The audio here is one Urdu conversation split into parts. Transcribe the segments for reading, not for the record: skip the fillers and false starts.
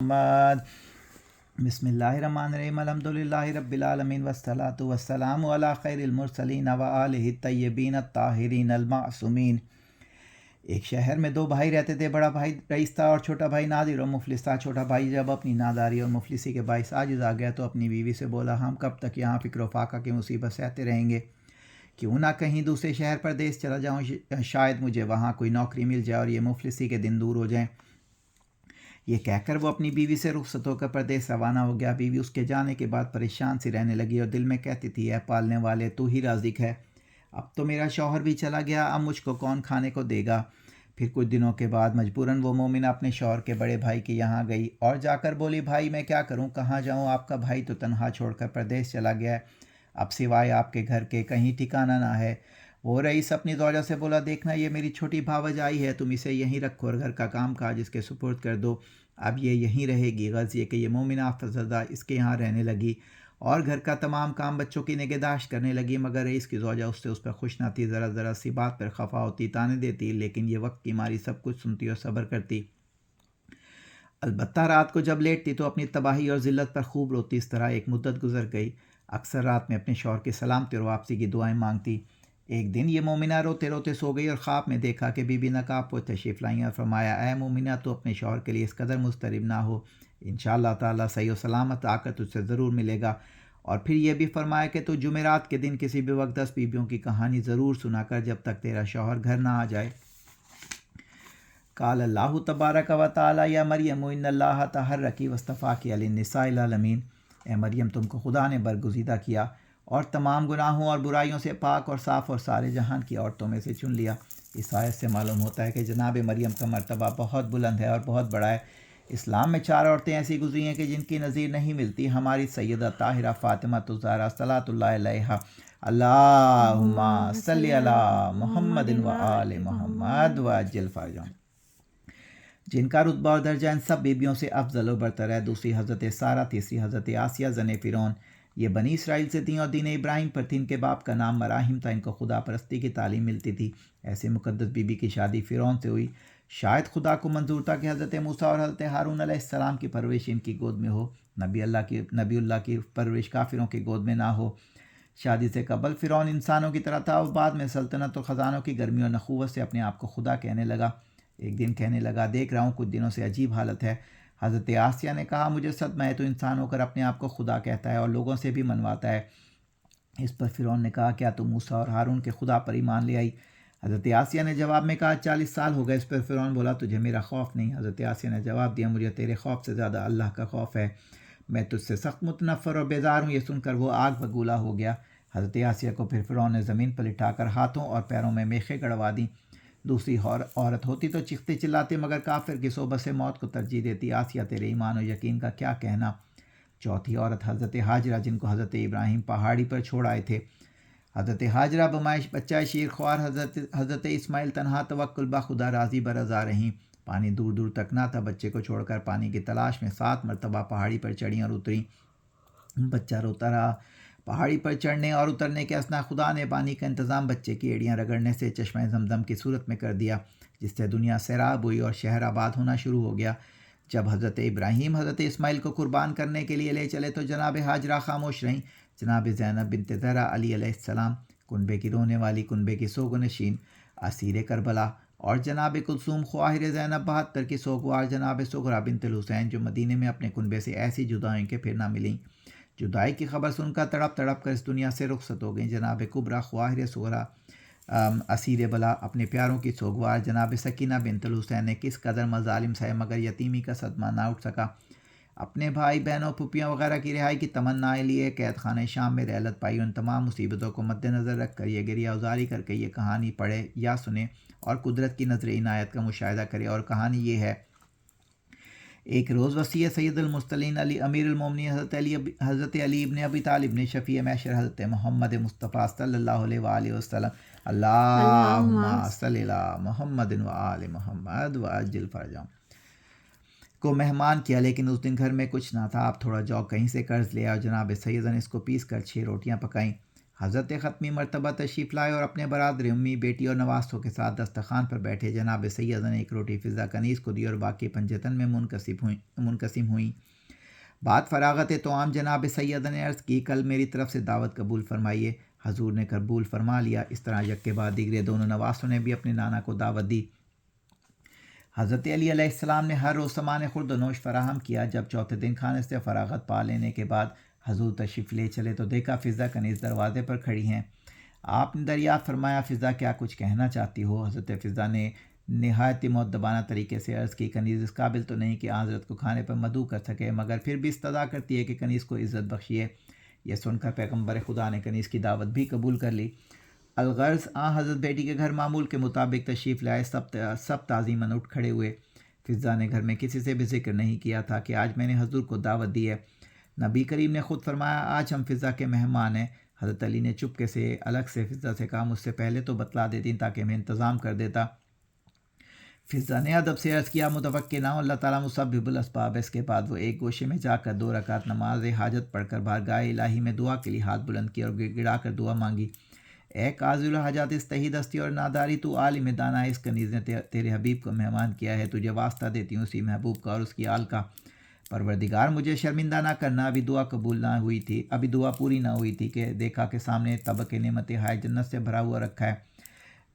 محمد بسم اللہ الرحمن الرحیم الحمدللہ رب العالمین والصلاۃ والسلام علی خیر المرسلین و آلہ الطیبین الطاہرین المعصومین۔ ایک شہر میں دو بھائی رہتے تھے، بڑا بھائی رئیس تھا اور چھوٹا بھائی نادر و مفلس تھا۔ چھوٹا بھائی جب اپنی ناداری اور مفلسی کے باعث عاجز آ گیا تو اپنی بیوی سے بولا، ہم کب تک یہاں فکر و فاقہ کی مصیبت سہتے رہیں گے؟ کیوں نہ کہیں دوسرے شہر پردیس چلا جاؤں، شاید مجھے وہاں کوئی نوکری مل جائے اور یہ مفلسی کے دن دور ہو جائیں۔ یہ کہہ کر وہ اپنی بیوی سے رخصت ہو کر پردیس روانہ ہو گیا۔ بیوی اس کے جانے کے بعد پریشان سی رہنے لگی اور دل میں کہتی تھی، اے پالنے والے، تو ہی رازق ہے، اب تو میرا شوہر بھی چلا گیا، اب مجھ کو کون کھانے کو دے گا؟ پھر کچھ دنوں کے بعد مجبوراً وہ مومنہ اپنے شوہر کے بڑے بھائی کے یہاں گئی اور جا کر بولی، بھائی میں کیا کروں، کہاں جاؤں؟ آپ کا بھائی تو تنہا چھوڑ کر پردیس چلا گیا ہے، اب سوائے آپ کے گھر کے کہیں ٹھکانہ نہ ہے۔ وہ رئیس اپنی زوجہ سے بولا، دیکھنا یہ میری چھوٹی بھاوج آئی ہے، تم اسے یہیں رکھو اور گھر کا کام کاج اس کے سپرد کر دو، اب یہ یہیں رہے گی۔ غرض یہ کہ یہ مومنہ افسردہ اس کے یہاں رہنے لگی اور گھر کا تمام کام بچوں کی نگہداشت کرنے لگی، مگر رئیس کی زوجہ اس پر خوش نہ تھی، ذرا سی بات پر خفا ہوتی، طعنے دیتی، لیکن یہ وقت کی ماری سب کچھ سنتی اور صبر کرتی۔ البتہ رات کو جب لیٹتی تو اپنی تباہی اور ذلت پر خوب روتی۔ اس طرح ایک مدت گزر گئی۔ اکثر رات میں اپنے شوہر کی سلامتی اور واپسی کی دعائیں مانگتی۔ ایک دن یہ مومنہ روتے روتے سو گئی اور خواب میں دیکھا کہ بی بی نقاب پوش تشریف لائیں اور فرمایا، اے مومنہ، تو اپنے شوہر کے لیے اس قدر مضطرب نہ ہو، انشاءاللہ تعالیٰ صحیح و سلامت آ کر تجھ سے ضرور ملے گا۔ اور پھر یہ بھی فرمایا کہ تو جمعرات کے دن کسی بھی وقت 10 بیویوں کی کہانی ضرور سنا کر جب تک تیرا شوہر گھر نہ آ جائے۔ قال اللہ تبارک و تعالی، یا مریم ان اللہ طہرکی واصطفاکی علی النساء العالمین، اے مریم تم کو خدا نے برگزیدہ کیا اور تمام گناہوں اور برائیوں سے پاک اور صاف اور سارے جہان کی عورتوں میں سے چن لیا۔ اس آیت سے معلوم ہوتا ہے کہ جناب مریم کا مرتبہ بہت بلند ہے اور بہت بڑا ہے۔ اسلام میں 4 عورتیں ایسی گزری ہیں کہ جن کی نظیر نہیں ملتی، ہماری سیدہ طاہرہ فاطمہ الزہرا صلاۃ اللہ علیہا، اللہم صلی علی محمد و آل محمد وعجل فرجہم، جن کا رتبہ اور درجہ ان سب بیبیوں سے افضل و برتر ہے۔ دوسری حضرت سارہ، تیسری حضرت آسیہ زن فرعون، یہ بنی اسرائیل سے تھیں اور دین ابراہیم پر تھیں، ان کے باپ کا نام مراہیم تھا، ان کو خدا پرستی کی تعلیم ملتی تھی۔ ایسے مقدس بی بی کی شادی فرعون سے ہوئی۔ شاید خدا کو منظور تھا کہ حضرت موسیٰ اور حضرت ہارون علیہ السلام کی پرورش ان کی گود میں ہو، نبی اللہ کی پرورش کافروں کی گود میں نہ ہو۔ شادی سے قبل فرعون انسانوں کی طرح تھا اور بعد میں سلطنت اور خزانوں کی گرمی اور نخوت سے اپنے آپ کو خدا کہنے لگا۔ ایک دن کہنے لگا، دیکھ رہا ہوں کچھ دنوں سے عجیب حالت ہے۔ حضرت آسیہ نے کہا، مجھے صدمہ ہے، تو انسان ہو کر اپنے آپ کو خدا کہتا ہے اور لوگوں سے بھی منواتا ہے۔ اس پر فرعون نے کہا، کیا تم موسیٰ اور ہارون کے خدا پر ایمان لے آئی؟ حضرت آسیہ نے جواب میں کہا، 40 سال ہو گئے۔ اس پر فرعون بولا، تجھے میرا خوف نہیں؟ حضرت آسیہ نے جواب دیا، مجھے تیرے خوف سے زیادہ اللہ کا خوف ہے، میں تجھ سے سخت متنفر اور بیزار ہوں۔ یہ سن کر وہ آگ بگولا ہو گیا۔ حضرت آسیہ کو پھر فرعون نے زمین پر لٹا کر ہاتھوں اور پیروں میں میخیں گڑوا دیں۔ دوسری عورت ہوتی تو چیختے چلاتے، مگر کافر کی صحبت سے موت کو ترجیح دیتی۔ آسیہ تیرے ایمان و یقین کا کیا کہنا؟ چوتھی عورت حضرت ہاجرہ، جن کو حضرت ابراہیم پہاڑی پر چھوڑ آئے تھے۔ حضرت ہاجرہ بچہ شیر خوار حضرت اسماعیل تنہا توکل بخدا راضی برضا رہیں۔ پانی دور دور تک نہ تھا، بچے کو چھوڑ کر پانی کی تلاش میں 7 مرتبہ پہاڑی پر چڑھیں اور اتریں۔ بچہ روتا رہا۔ پہاڑی پر چڑھنے اور اترنے کے اثناء خدا نے پانی کا انتظام بچے کی ایڑیاں رگڑنے سے چشمہ زمزم کی صورت میں کر دیا، جس سے دنیا سیراب ہوئی اور شہر آباد ہونا شروع ہو گیا۔ جب حضرت ابراہیم حضرت اسماعیل کو قربان کرنے کے لیے لے چلے تو جناب ہاجرہ خاموش رہیں۔ جناب زینب بنت زہرا علی علیہ السلام، کنبے کی رونے والی، کنبے کی سوگنشین، اسیر کربلا، اور جناب کلثوم خواہر زینب 72 کی سوگوار جناب سغرا بنت الحسین، جو مدینے میں اپنے کنبے سے ایسی جدا ہوئیں کہ پھر نہ ملیں، جدائی کی خبر سن کر تڑپ تڑپ کر اس دنیا سے رخصت ہو گئیں۔ جناب کبریٰ خواہر صغریٰ اسیر بلا، اپنے پیاروں کی سوگوار جناب سکینہ بنت الحسین نے کس قدر مظالم سہے مگر یتیمی کا صدمہ نہ اٹھ سکا۔ اپنے بھائی بہنوں پھوپھیوں وغیرہ کی رہائی کی تمنا لیے قید خانہ شام میں رحلت پائی۔ ان تمام مصیبتوں کو مد نظر رکھ کر یہ گریہ ازاری کر کے یہ کہانی پڑھے یا سنے اور قدرت کی نظر عنایت کا مشاہدہ کرے، اور کہانی یہ ہے۔ ایک روز وسیع سید المرسلین علی امیر المومنین حضرت علی ابن ابی طالب نے شفیع محشر حضرت محمد مصطفیٰ صلی اللہ علیہ وآلہ وسلم، اللہم صلی علی محمد و آل محمد وعجل فرجہم، کو مہمان کیا، لیکن اس دن گھر میں کچھ نہ تھا۔ آپ تھوڑا جو کہیں سے قرض لیا اور جناب سیدہ نے اس کو پیس کر 6 روٹیاں پکائیں۔ حضرت ختمی مرتبہ تشریف لائے اور اپنے برادر امی بیٹی اور نواسوں کے ساتھ دسترخوان پر بیٹھے۔ جناب سیدہ نے ایک روٹی فضا کنیز کو دی اور باقی پنجتن میں منقسم ہوئیں۔ بعد فراغت طعام جناب سیدہ نے عرض کی، کل میری طرف سے دعوت قبول فرمائیے۔ حضور نے قبول فرما لیا۔ اس طرح یک کے بعد دیگرے دونوں نواسوں نے بھی اپنے نانا کو دعوت دی۔ حضرت علی علیہ السلام نے ہر روز سامان خورد و نوش فراہم کیا۔ جب چوتھے دن کھانے سے فراغت پا لینے کے بعد حضور تشریف لے چلے تو دیکھا فضا کنیز دروازے پر کھڑی ہیں۔ آپ نے دریافت فرمایا، فضا کیا کچھ کہنا چاہتی ہو؟ حضرت فضا نے نہایت مؤدبانہ طریقے سے عرض کی، کنیز اس قابل تو نہیں کہ حضرت کو کھانے پر مدعو کر سکے، مگر پھر بھی استدعا کرتی ہے کہ کنیز کو عزت بخشیے۔ یہ سن کر پیغمبر خدا نے کنیز کی دعوت بھی قبول کر لی۔ الغرض حضرت بیٹی کے گھر معمول کے مطابق تشریف لائے۔ سب تعظیماً اٹھ کھڑے ہوئے۔ فضا نے گھر میں کسی سے بھی ذکر نہیں کیا تھا کہ آج میں نے حضور کو دعوت دی ہے۔ نبی کریم نے خود فرمایا، آج ہم فضا کے مہمان ہیں۔ حضرت علی نے چپکے سے الگ سے فضا سے کہا، مجھ سے پہلے تو بتلا دیتی تاکہ میں انتظام کر دیتا۔ فضا نے ادب سے عرض کیا، متوقع نہ ہو، اللہ تعالیٰ مسبب الاسباب ہے۔ اس کے بعد وہ ایک گوشے میں جا کر 2 رکعت نماز حاجت پڑھ کر بارگاہ الہی میں دعا کے لیے ہاتھ بلند کیا اور گڑ گڑا کر دعا مانگی۔ اے قاضی الحاجات، استحی دستی اور ناداری، تو عالم دانا، اس کنیز نے تیرے حبیب کو مہمان کیا ہے، تجھے واسطہ دیتی ہوں اسی محبوب کا اور اس کی آل کا۔ پروردگار مجھے شرمندہ نہ کرنا، ابھی دعا قبول نہ ہوئی تھی، ابھی دعا پوری نہ ہوئی تھی کہ دیکھا کہ سامنے طبق نعمت ہائے جنت سے بھرا ہوا رکھا ہے۔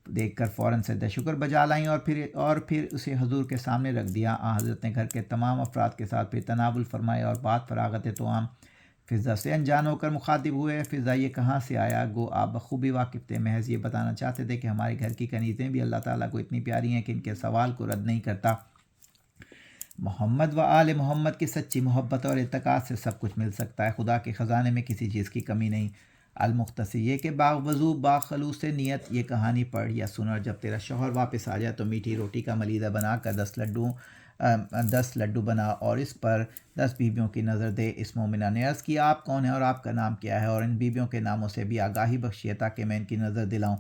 دیکھ کر فوراً سجدہ شکر بجا لائیں اور پھر اسے حضور کے سامنے رکھ دیا۔ حضرت نے گھر کے تمام افراد کے ساتھ پھر تناول فرمایا اور بعد فراغت طعام فضا سے انجان ہو کر مخاطب ہوئے، فضا یہ کہاں سے آیا؟ گو آپ بخوبی واقف تھے، محض یہ بتانا چاہتے تھے کہ ہمارے گھر کی کنیزیں بھی اللہ تعالیٰ کو اتنی پیاری ہیں کہ ان کے سوال کو رد نہیں کرتا۔ محمد و آل محمد کی سچی محبت اور اعتقاد سے سب کچھ مل سکتا ہے، خدا کے خزانے میں کسی چیز کی کمی نہیں۔ المختصر یہ کہ باوضو باخلوص سے نیت یہ کہانی پڑھ یا سن، اور جب تیرا شوہر واپس آ جائے تو میٹھی روٹی کا ملیدہ بنا کر 10 لڈو بنا اور اس پر 10 بیویوں کی نظر دے۔ اس مومنہ نے عرض کیا، آپ کون ہیں اور آپ کا نام کیا ہے؟ اور ان بیویوں کے ناموں سے بھی آگاہی بخشیے تاکہ میں ان کی نظر دلاؤں۔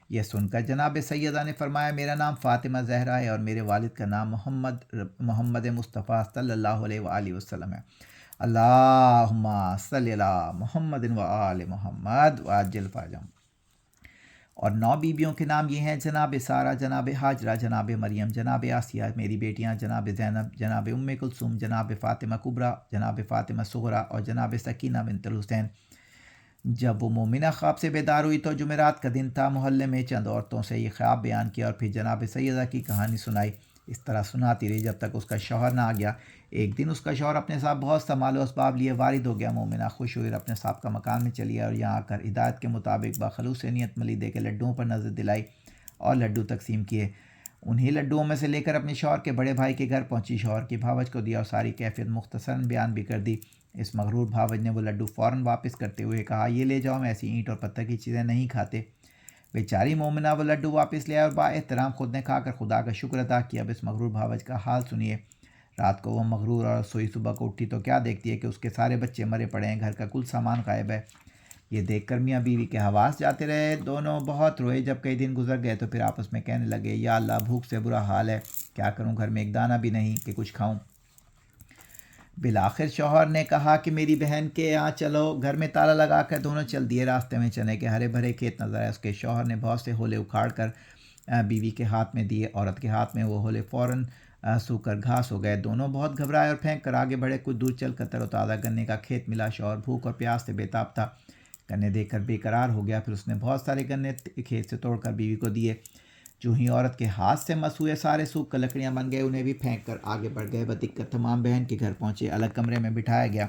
یہ سن کر جناب سیدہ نے فرمایا، میرا نام فاطمہ زہرا ہے اور میرے والد کا نام محمد مصطفیٰ صلی اللہ علیہ وآلہ وسلم ہے۔ اللہم صلی علی محمد و آل محمد وعجل فرجہم۔ اور 9 بیویوں کے نام یہ ہیں، جناب سارہ، جناب ہاجرہ، جناب مریم، جناب آسیہ میری بیٹیاں، جناب زینب، جناب کلثوم، جناب فاطمہ کبریٰ، جناب فاطمہ صغریٰ اور جناب سکینہ بنت الحسین۔ جب وہ مومنہ خواب سے بیدار ہوئی تو جمعرات کا دن تھا۔ محلے میں چند عورتوں سے یہ خواب بیان کیا اور پھر جناب سیدہ کی کہانی سنائی۔ اس طرح سناتی رہی جب تک اس کا شوہر نہ آ گیا۔ ایک دن اس کا شوہر اپنے ساتھ بہت سا مال و اسباب لیے وارد ہو گیا۔ مومنہ خوش ہوئی اور اپنے صاحب کا مکان میں چلی اور یہاں آ کر ہدایت کے مطابق باخلوص نیت ملیدے کے لڈوؤں پر نظر دلائی اور لڈو تقسیم کیے۔ انہی لڈوؤں میں سے لے کر اپنے شوہر کے بڑے بھائی کے گھر پہنچی، شوہر کی بھاوج کو دیا اور ساری کیفیت مختصراً بیان بھی کر دی۔ اس مغرور بھاوج نے وہ لڈو فوراً واپس کرتے ہوئے کہا، یہ لے جاؤ، میں ایسی اینٹ اور پتھر کی چیزیں نہیں کھاتے۔ بیچاری مومنہ وہ لڈو واپس لے آئے اور با احترام خود نے کھا کر خدا کا شکر ادا کیا۔ اب اس مغرور بھاوج کا حال سنیے۔ رات کو وہ مغرور اور سوئی صبح کو اٹھی تو کیا دیکھتی ہے کہ اس کے سارے بچے مرے پڑے ہیں، گھر کا کل سامان غائب ہے۔ یہ دیکھ کر میاں بیوی کے حواس جاتے رہے، دونوں بہت روئے۔ جب کئی دن گزر گئے تو پھر آپس میں کہنے لگے، یا اللہ، بھوک سے برا حال ہے، کیا کروں، گھر میں ایک دانہ بھی نہیں کہ کچھ کھاؤں۔ بالآخر شوہر نے کہا کہ میری بہن کے یہاں چلو۔ گھر میں تالا لگا کر دونوں چل دیے۔ راستے میں چنے کے ہرے بھرے کھیت نظر آئے۔ اس کے شوہر نے بہت سے ہولے اکھاڑ کر بیوی کے ہاتھ میں دیے۔ عورت کے ہاتھ میں وہ ہولے فوراً سو کر گھاس ہو گئے۔ دونوں بہت گھبرائے اور پھینک کر آگے بڑھے۔ کچھ دور چل کر تر و تازہ گنے کا کھیت ملا۔ شوہر بھوک اور پیاس سے بے تاب تھا، گنے دیکھ کر بے قرار ہو گیا۔ پھر اس نے بہت سارے گنے کھیت سے توڑ کر بیوی کو دیے۔ جو ہی عورت کے ہاتھ سے مس ہوئے، سارے سوکھ کر لکڑیاں بن گئے، انہیں بھی پھینک کر آگے بڑھ گئے۔ بدقت تمام بہن کے گھر پہنچے، الگ کمرے میں بٹھایا گیا۔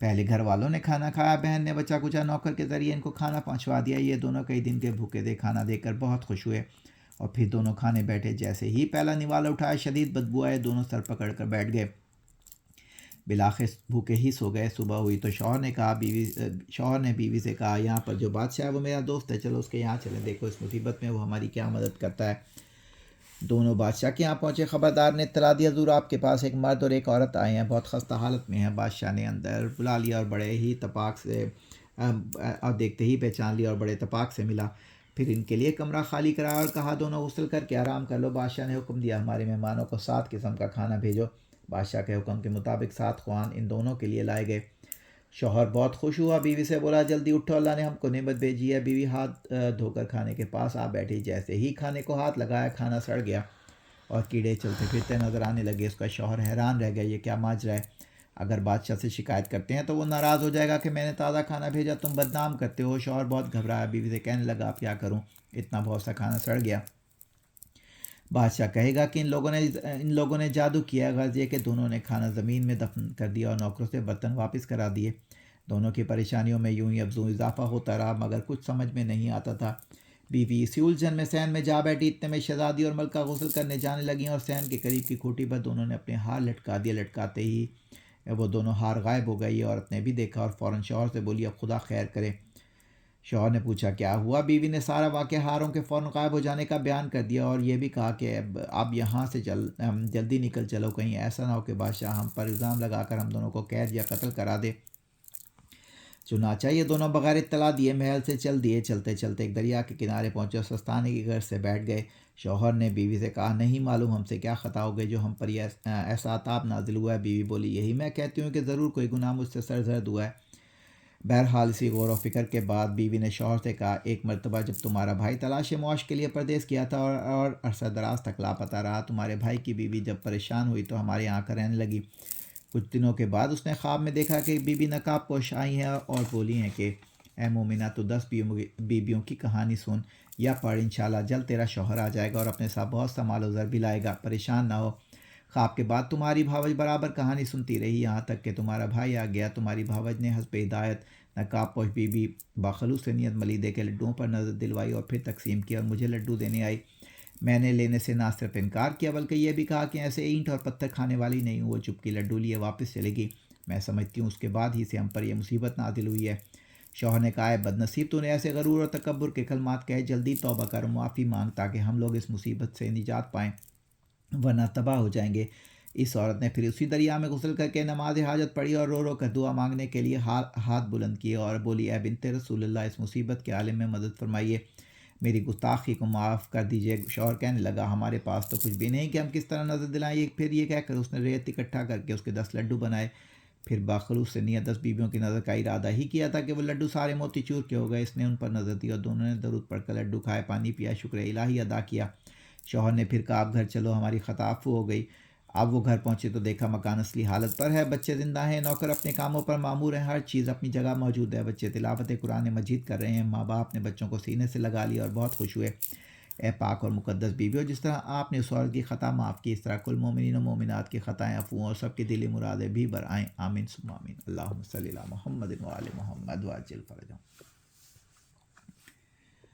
پہلے گھر والوں نے کھانا کھایا، بہن نے بچا کچا نوکر کے ذریعے ان کو کھانا پہنچوا دیا۔ یہ دونوں کئی دن کے بھوکے تھے، کھانا دے کر بہت خوش ہوئے اور پھر دونوں کھانے بیٹھے۔ جیسے ہی پہلا نوالا اٹھایا، شدید بدبو آئے، دونوں سر پکڑ کر بیٹھ گئے۔ بالآخر بھوکے ہی سو گئے۔ صبح ہوئی تو شوہر نے بیوی سے کہا، یہاں پر جو بادشاہ ہے وہ میرا دوست ہے، چلو اس کے یہاں چلیں، دیکھو اس مصیبت میں وہ ہماری کیا مدد کرتا ہے۔ دونوں بادشاہ کے یہاں پہنچے۔ خبردار نے اطلاع دی، حضور آپ کے پاس ایک مرد اور ایک عورت آئے ہیں، بہت خستہ حالت میں ہیں۔ بادشاہ نے اندر بلا لیا اور بڑے ہی تپاک سے اور دیکھتے ہی پہچان لیا اور بڑے تپاک سے ملا۔ پھر ان کے لیے کمرہ خالی کرایا اور کہا، دونوں غسل کر کے آرام کر لو۔ بادشاہ نے حکم دیا، ہمارے مہمانوں کو 7 قسم کا کھانا بھیجو۔ بادشاہ کے حکم کے مطابق 7 خوان ان دونوں کے لیے لائے گئے۔ شوہر بہت خوش ہوا، بیوی سے بولا جلدی اٹھو، اللہ نے ہم کو نعمت بھیجی ہے۔ بیوی ہاتھ دھو کر کھانے کے پاس آ بیٹھی، جیسے ہی کھانے کو ہاتھ لگایا کھانا سڑ گیا اور کیڑے چلتے پھرتے نظر آنے لگے۔ اس کا شوہر حیران رہ گیا، یہ کیا ماجرا ہے؟ اگر بادشاہ سے شکایت کرتے ہیں تو وہ ناراض ہو جائے گا کہ میں نے تازہ کھانا بھیجا، تم بدنام کرتے ہو۔ شوہر بہت گھبرایا، بیوی سے کہنے لگا اب کیا کروں، اتنا بہت سا کھانا سڑ گیا۔ بادشاہ کہے گا کہ ان لوگوں نے جادو کیا، غرض یہ کہ دونوں نے کھانا زمین میں دفن کر دیا اور نوکروں سے برتن واپس کرا دیے۔ دونوں کی پریشانیوں میں یوں ہی افزوں اضافہ ہوتا رہا، مگر کچھ سمجھ میں نہیں آتا تھا۔ بیوی اسی الجھن میں صحن میں جا بیٹھی، اتنے میں شہزادی اور ملکہ غسل کرنے جانے لگیں اور صحن کے قریب کی کھوٹی پر دونوں نے اپنے ہار لٹکا دیے۔ لٹکاتے ہی وہ دونوں ہار غائب ہو گئی۔ عورت نے بھی دیکھا اور فوراً شوہر سے بولی اب خدا خیر کرے۔ شوہر نے پوچھا کیا ہوا؟ بیوی نے سارا واقعہ ہاروں کے فوراً غائب ہو جانے کا بیان کر دیا اور یہ بھی کہا کہ اب یہاں سے جلدی نکل چلو، کہیں ایسا نہ ہو کہ بادشاہ ہم پر الزام لگا کر ہم دونوں کو قید یا قتل کرا دے۔ چنانچہ یہ دونوں بغیر اطلاع دیے محل سے چل دیے۔ چلتے چلتے ایک دریا کے کنارے پہنچے اور سستانے کی غرض سے بیٹھ گئے۔ شوہر نے بیوی سے کہا نہیں معلوم ہم سے کیا خطا ہو گئی جو ہم پر یہ ایسا عذاب نازل ہوا ہے۔ بیوی بولی یہی میں کہتی ہوں کہ ضرور کوئی گناہ مجھ سے سرزد ہوا ہے۔ بہرحال اسی غور و فکر کے بعد بیوی نے شوہر سے کہا ایک مرتبہ جب تمہارا بھائی تلاش معاش کے لیے پردیس کیا تھا اور عرصہ دراز تک لاپتہ رہا، تمہارے بھائی کی بیوی جب پریشان ہوئی تو ہمارے یہاں آ کر رہنے لگی۔ کچھ دنوں کے بعد اس نے خواب میں دیکھا کہ بیوی نقاب پوش آئی ہیں اور بولی ہیں کہ اے مومنہ تو 10 بیویوں کی کہانی سن یا پڑھ، انشاءاللہ جلد تیرا شوہر آ جائے گا اور اپنے ساتھ بہت سا مال و زر بھی لائے گا، پریشان نہ ہو۔ خواب کے بعد تمہاری بھاوج برابر کہانی سنتی رہی، یہاں تک کہ تمہارا بھائی آ گیا۔ تمہاری بھاوج نے حسب ہدایت نقاب پوش بیوی باخلوص نیت ملیدے کے لڈوؤں پر نظر دلوائی اور پھر تقسیم کیا اور مجھے لڈو دینے آئی۔ میں نے لینے سے نہ صرف انکار کیا بلکہ یہ بھی کہا کہ ایسے اینٹ اور پتھر کھانے والی نہیں ہوں۔ وہ چپکی لڈو لیے واپس چلے گی۔ میں سمجھتی ہوں اس کے بعد ہی سے ہم پر یہ مصیبت نازل ہوئی ہے۔ شوہر نے کہا ہے بد نصیب، تو نے ایسے غرور اور تکبر کے کلمات کہے، جلدی توبہ کر، معافی مانگ تاکہ ہم لوگ اس مصیبت سے نجات پائیں ورنہ تباہ ہو جائیں گے۔ اس عورت نے پھر اسی دریا میں غسل کر کے نماز حاجت پڑھی اور رو رو کر دعا مانگنے کے لیے ہاتھ بلند کیے اور بولی اے بنت رسول اللہ، اس مصیبت کے عالم میں مدد فرمائیے، میری گستاخی کو معاف کر دیجیے۔ شوہر کہنے لگا ہمارے پاس تو کچھ بھی نہیں کہ ہم کس طرح نظر دلائیں۔ پھر یہ کہہ کر اس نے ریت اکٹھا کر کے اس کے 10 لڈو بنائے۔ پھر باخلوص سے نیت 10 بیویوں کی نظر کا ارادہ ہی کیا تھا کہ وہ لڈو سارے موتی چور کے ہو گئے۔ اس نے ان پر نظر دی اور دونوں نے درود پڑھ کر لڈو کھائے، پانی پیا، شکر الہی ادا کیا۔ شوہر نے پھر کہا اب گھر چلو، ہماری خطا عفو ہو گئی۔ اب وہ گھر پہنچے تو دیکھا مکان اصلی حالت پر ہے، بچے زندہ ہیں، نوکر اپنے کاموں پر مامور ہیں، ہر چیز اپنی جگہ موجود ہے۔ بچے تلاوت قرآن مجید کر رہے ہیں۔ ماں باپ نے بچوں کو سینے سے لگا لیا اور بہت خوش ہوئے۔ اے پاک اور مقدس بیویو، جس طرح آپ نے اس عورت کی خطا معاف کی، اس طرح کل مومنین و مومنات کی خطائیں عفو اور سب کی دلی مرادیں بھی برآئیں۔ آمین ثم آمین۔ اللہم صلی علی محمد و آل محمد وعجل فرجہم۔